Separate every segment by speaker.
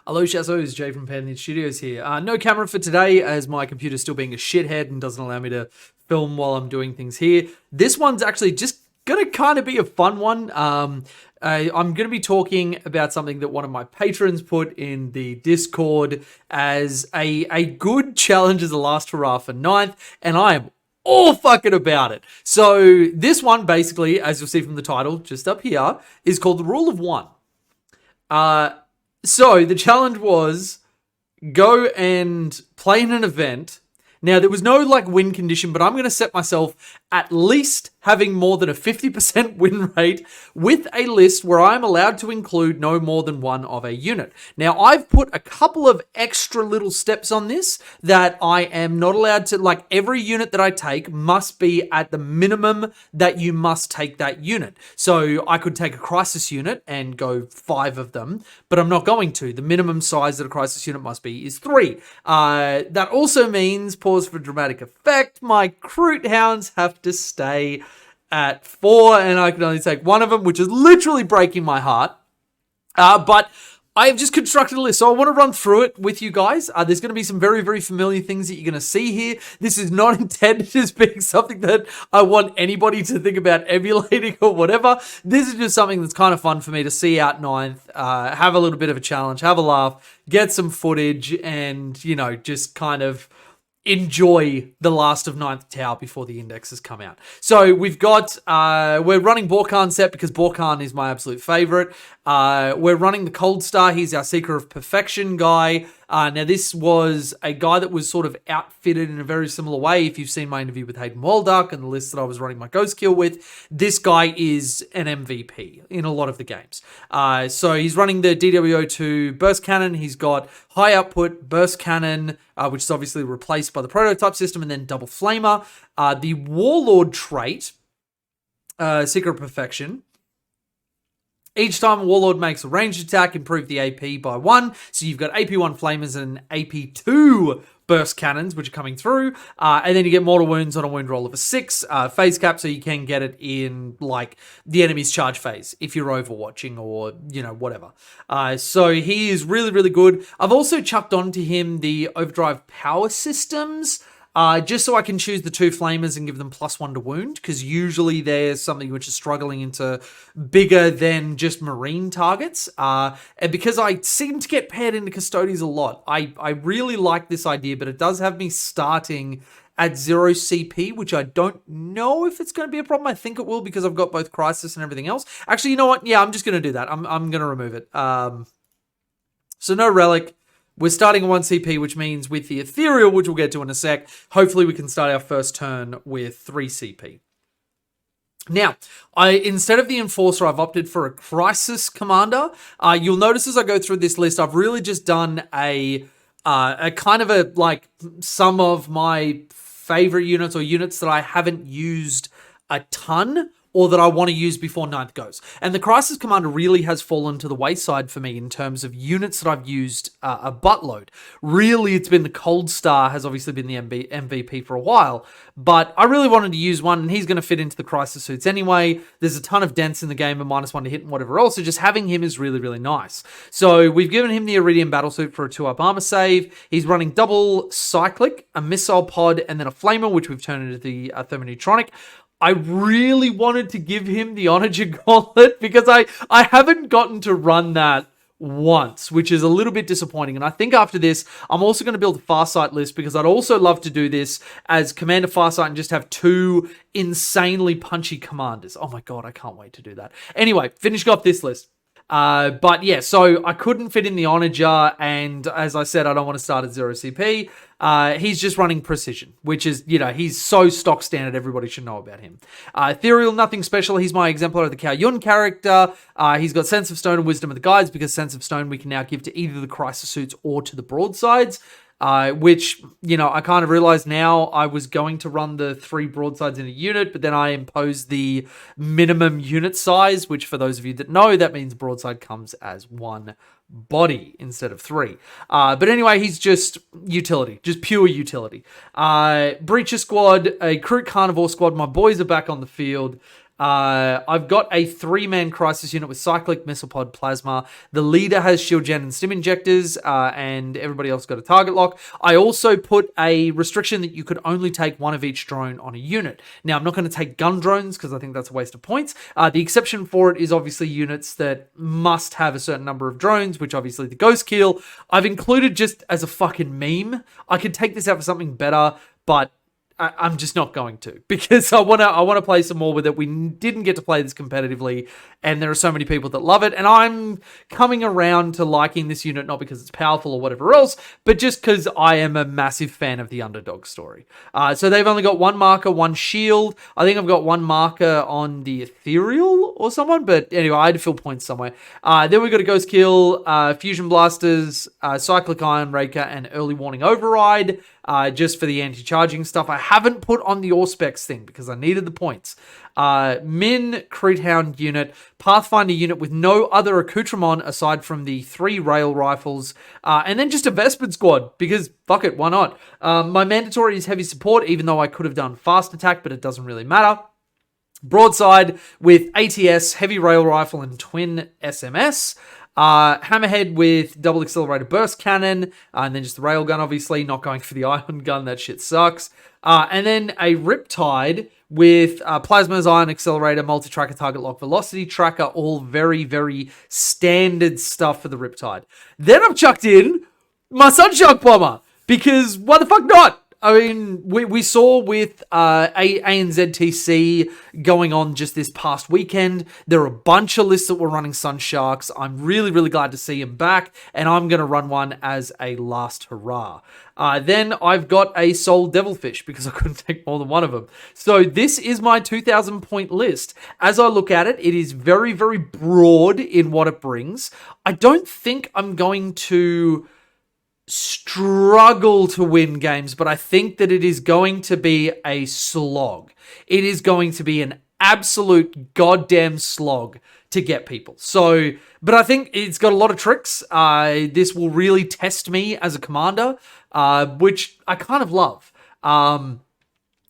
Speaker 1: Hello, Shas'ui, it's Jay from Pantheon Studios here. No camera for today as my computer's still being a shithead and doesn't allow me to film while I'm doing things here. This one's actually just going to kind of be a fun one. I'm going to be talking about something that one of my patrons put in the Discord as a good challenge as a last hurrah for 9th, and I am all fucking about it. So this one basically, as you'll see from the title just up here, is called the Rule of One. So the challenge was go and play in an event. Now, there was no win condition, but I'm going to set myself at least having more than a 50% win rate with a list where I'm allowed to include no more than one of a unit. Now, I've put a couple of extra little steps on this that I am not allowed to, every unit that I take must be at the minimum that you must take that unit. So I could take a crisis unit and go 5 of them, but I'm not going to. The minimum size that a crisis unit must be is 3. That also means, pause for dramatic effect, my Kroot hounds have to stay at 4, and I can only take one of them, which is literally breaking my heart. But I've just constructed a list, so I want to run through it with you guys. There's going to be some very, very familiar things that you're going to see here. This is not intended as being something that I want anybody to think about emulating or whatever. This is just something that's kind of fun for me to see out 9th, have a little bit of a challenge, have a laugh, get some footage, and, just kind of enjoy the last of 9th Tower before the indexes come out. So we've got, we're running Borkhan Sept because Borkhan is my absolute favorite. We're running the Coldstar. He's our Seeker of Perfection guy. Now, this was a guy that was sort of outfitted in a very similar way. If you've seen my interview with Hayden Walduck and the list that I was running my Ghost Kill with, this guy is an MVP in a lot of the games. So he's running the DWO2 Burst Cannon. He's got high output Burst Cannon, which is obviously replaced by the Prototype system, and then Double Flamer. The Warlord trait, Seeker of Perfection. Each time a Warlord makes a ranged attack, improve the AP by 1. So you've got AP1 Flamers and AP2 Burst Cannons, which are coming through. And then you get mortal wounds on a wound roll of a 6. Phase cap, so you can get it in, the enemy's charge phase, if you're overwatching or, whatever. So he is really, really good. I've also chucked onto him the Overdrive Power Systems, just so I can choose the 2 Flamers and give them +1 to wound, because usually there's something which is struggling into bigger than just marine targets. And because I seem to get paired into Custodies a lot, I really like this idea, but it does have me starting at 0 CP, which I don't know if it's going to be a problem. I think it will, because I've got both Crisis and everything else. Actually, you know what? Yeah, I'm just going to do that. I'm going to remove it. So no Relic. We're starting at 1 CP, which means with the Ethereal, which we'll get to in a sec, hopefully we can start our first turn with 3 CP. Now, instead of the Enforcer, I've opted for a Crisis Commander. You'll notice as I go through this list, I've really just done a kind of some of my favorite units or units that I haven't used a ton, or that I want to use before 9th goes. And the Crisis Commander really has fallen to the wayside for me in terms of units that I've used a buttload. Really, it's been the Coldstar has obviously been the MVP for a while, but I really wanted to use one, and he's going to fit into the Crisis suits anyway. There's a ton of dents in the game and -1 to hit and whatever else, so just having him is really, really nice. So we've given him the Iridium Battlesuit for a 2-up armor save. He's running double Cyclic, a Missile Pod, and then a Flamer, which we've turned into the Thermoneutronic. I really wanted to give him the Onager Gauntlet because I haven't gotten to run that once, which is a little bit disappointing. And I think after this, I'm also going to build a Farsight list because I'd also love to do this as Commander Farsight and just have 2 insanely punchy commanders. Oh my God, I can't wait to do that. Anyway, finishing off this list. But yeah, so I couldn't fit in the Onager, and as I said, I don't want to start at 0 CP. He's just running Precision, which is, he's so stock standard, everybody should know about him. Ethereal, nothing special. He's my Exemplar of the Kao Yun character. He's got Sense of Stone and Wisdom of the Guides, because Sense of Stone we can now give to either the Crisis suits or to the broadsides. Which, I kind of realized now I was going to run the 3 broadsides in a unit, but then I imposed the minimum unit size, which for those of you that know, that means broadside comes as 1 body instead of 3. But anyway, he's just utility, just pure utility. Breacher squad, a Kroot Carnivore squad. My boys are back on the field. I've got a 3-man crisis unit with Cyclic, Missile Pod, Plasma. The leader has shield gen and stim injectors, and everybody else got a target lock. I also put a restriction that you could only take one of each drone on a unit. Now, I'm not going to take gun drones because I think that's a waste of points. The exception for it is obviously units that must have a certain number of drones, which obviously the Ghost Kill. I've included just as a fucking meme. I could take this out for something better, but I'm just not going to, because I want to play some more with it. We didn't get to play this competitively, and there are so many people that love it, and I'm coming around to liking this unit, not because it's powerful or whatever else, but just because I am a massive fan of the underdog story. So they've only got 1 marker, 1 shield. I think I've got 1 marker on the Ethereal or someone, but anyway, I had to fill points somewhere. Then we've got a Ghost Kill, Fusion Blasters, Cyclic Iron Raker, and Early Warning Override. Just for the anti-charging stuff. I haven't put on the Auspex thing because I needed the points. Min Kroot Hound unit, Pathfinder unit with no other accoutrement aside from the 3 rail rifles, and then just a Vespid squad because fuck it, why not? My mandatory is heavy support, even though I could have done fast attack, but it doesn't really matter. Broadside with ATS, heavy rail rifle, and twin SMS. Hammerhead with double accelerated burst cannon, and then just the railgun, obviously, not going for the ion gun, that shit sucks. And then a Riptide with Plasma's ion accelerator, multi-tracker, target lock, velocity tracker, all very, very standard stuff for the Riptide. Then I've chucked in my Sunshock Bomber, because why the fuck not? I mean, we saw with ANZTC going on just this past weekend, there are a bunch of lists that were running Sun Sharks. I'm really, really glad to see him back, and I'm going to run one as a last hurrah. Then I've got a Soul Devilfish because I couldn't take more than one of them. So this is my 2,000 point list. As I look at it, it is very, very broad in what it brings. I don't think I'm going to struggle to win games, but I think that it is going to be a slog. It is going to be an absolute goddamn slog to get people. So, but I think it's got a lot of tricks. This will really test me as a commander, which I kind of love. And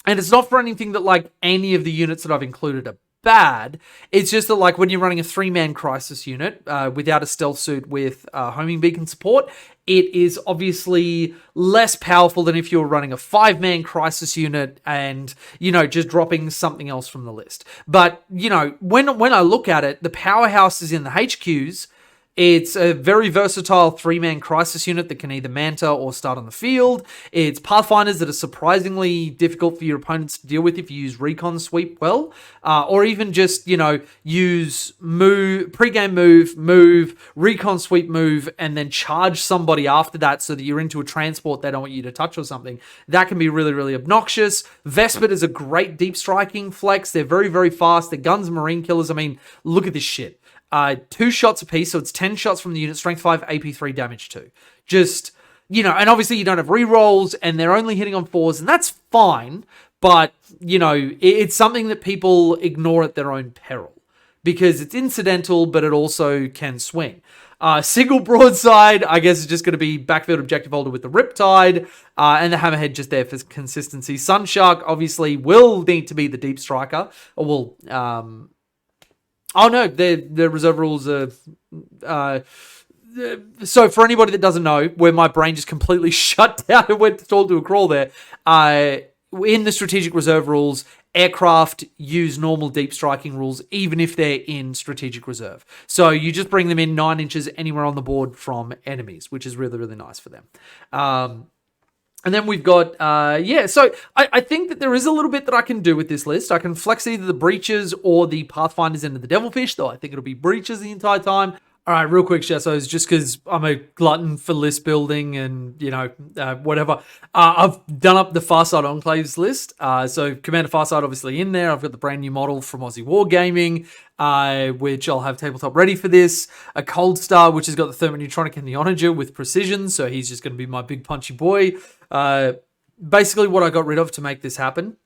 Speaker 1: it's not for anything that like any of the units that I've included are bad. It's just that like when you're running a 3-man crisis unit without a stealth suit with homing beacon support, it is obviously less powerful than if you're running a 5-man crisis unit and, you know, just dropping something else from the list. But, you know, when I look at it, the powerhouse is in the HQs. It's a very versatile 3-man crisis unit that can either manta or start on the field. It's Pathfinders that are surprisingly difficult for your opponents to deal with if you use Recon Sweep well. Or even just, you know, use move, pre-game move, Recon Sweep move, and then charge somebody after that so that you're into a transport they don't want you to touch or something. That can be really, really obnoxious. Vespid is a great deep striking flex. They're very, very fast. They're guns and marine killers. I mean, look at this shit. 2 shots apiece, so it's 10 shots from the unit, strength 5, AP3, damage 2. Just, you know, and obviously you don't have rerolls, and they're only hitting on 4s, and that's fine, but, you know, it's something that people ignore at their own peril, because it's incidental, but it also can swing. Single broadside, I guess, is just going to be backfield objective holder with the Riptide, and the Hammerhead just there for consistency. Sunshark, obviously, will need to be the deep striker, or will, oh no, the reserve rules are... so for anybody that doesn't know, where my brain just completely shut down and went to a crawl there, in the strategic reserve rules, aircraft use normal deep striking rules even if they're in strategic reserve. So you just bring them in 9 inches anywhere on the board from enemies, which is really, really nice for them. And then we've got, so I think that there is a little bit that I can do with this list. I can flex either the Breaches or the Pathfinders into the Devilfish, though I think it'll be Breaches the entire time. All right, real quick, Shas'ui, just because I'm a glutton for list building and, you know, whatever. I've done up the Farsight Enclaves list. So Commander Farsight obviously in there. I've got the brand new model from Aussie Wargaming, which I'll have tabletop ready for this. A Coldstar, which has got the Thermoneutronic and the Onager with precision. So he's just going to be my big punchy boy. Basically what I got rid of to make this happen.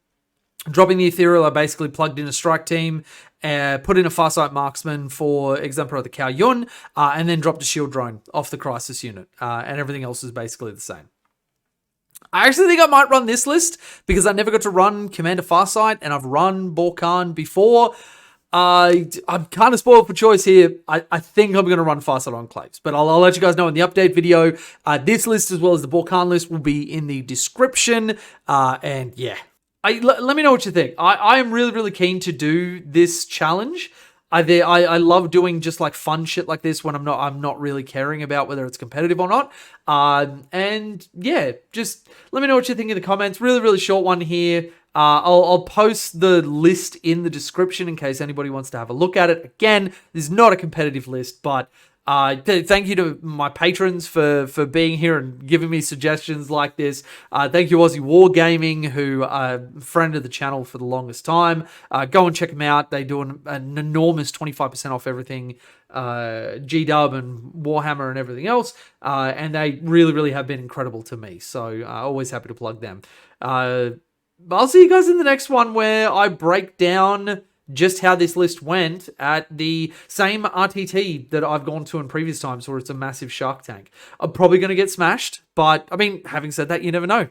Speaker 1: Dropping the Ethereal, I basically plugged in a strike team, put in a Farsight Marksman for Exemplar of the Kao Yun, and then dropped a shield drone off the Crisis unit. And everything else is basically the same. I actually think I might run this list because I never got to run Commander Farsight, and I've run Borkhan before. I'm kind of spoiled for choice here. I think I'm going to run Farsight on Enclaves, but I'll let you guys know in the update video. This list, as well as the Borkhan list, will be in the description. And yeah, let me know what you think. I am really, really keen to do this challenge. I love doing just like fun shit like this when I'm not really caring about whether it's competitive or not. And yeah, just let me know what you think in the comments. Really, really short one here. I'll post the list in the description in case anybody wants to have a look at it. Again, this is not a competitive list, but thank you to my patrons for being here and giving me suggestions like this. Thank you, Aussie Wargaming, who friend of the channel for the longest time. Go and check them out. They do an enormous 25% off everything, G-Dub and Warhammer and everything else. And they really, really have been incredible to me. So always happy to plug them. I'll see you guys in the next one where I break down just how this list went at the same RTT that I've gone to in previous times where it's a massive Shark Tank. I'm probably going to get smashed, but I mean, having said that, you never know.